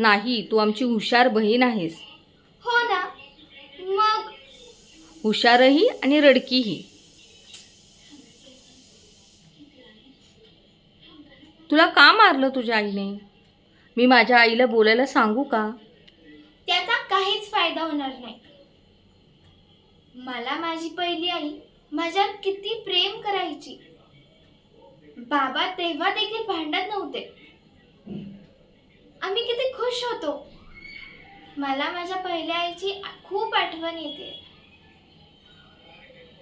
नाही, तू आमची हुशार बहीण आहेस. हो ना. मग हुशारही आणि रडकीही. तुला का मारलं तुझ्या आईने? मी माझ्या आईला बोलायला सांगू का? त्याचा काहीच फायदा होणार नाही. मला माझी पहिली आई माझ्यावर किती प्रेम करायची. बाबा तेव्हा देखील भांडत नव्हते. आम्ही किती खुश होतो. मला माझ्या पहिल्या आईची खूप आठवण येते.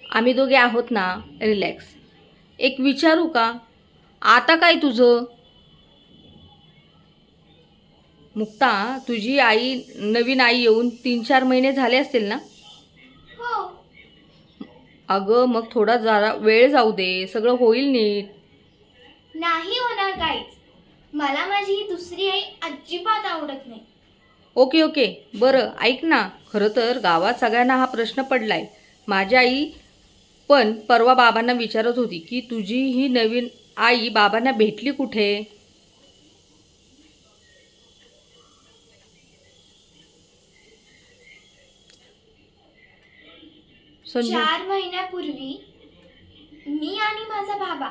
आम्ही दोघे आहोत ना, रिलॅक्स. एक विचारू का? आता काय तुझं? मुक्ता, तुझी आई, नवीन आई येऊन 3-4 महिने झाले असतील ना? हो. अगं मग थोडा जरा वेळ जाऊ दे, सगळं होईल नीट. नाही होणार काहीच. मला माझी ही दुसरी आई अजिबात आवडत नाही. ओके ओके, बरं ऐक ना, खरं तर गावात सगळ्यांना हा प्रश्न पडलाय. माझी आई पण परवा बाबांना विचारत होती की तुझी ही नवीन आई बाबांना भेटली कुठे? संजू, 4 महिन्यापूर्वी मी आणि माझा बाबा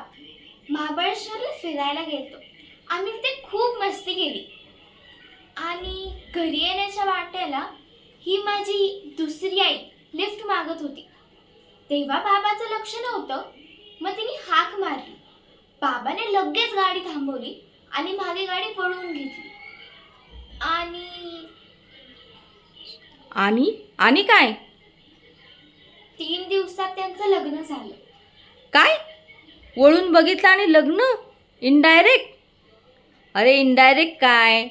महाबळेश्वरला फिरायला गेलो. आम्ही तिथे खूप मस्ती केली आणि घरी येण्याच्या वाटेला ही माझी दुसरी आई लिफ्ट मागत होती. तेव्हा बाबाचं लक्ष नव्हतं. मग तिने हाक मारली. बाबाने लगेच गाडी थांबवली आणि मागे गाडी पळवून घेतली. आणि आणि आणि काय? 3 दिवसात त्यांचं लग्न झालं. काय? वळून बघितलं आणि लग्न? इनडायरेक्ट? अरे इनडायरेक्ट काय?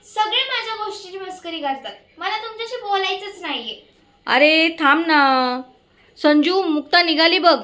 सगळे माझ्या गोष्टीची मस्करी करतात. मला तुमच्याशी बोलायचंच नाहीये. अरे थांब ना. संजू, मुक्ता निघाली बघ.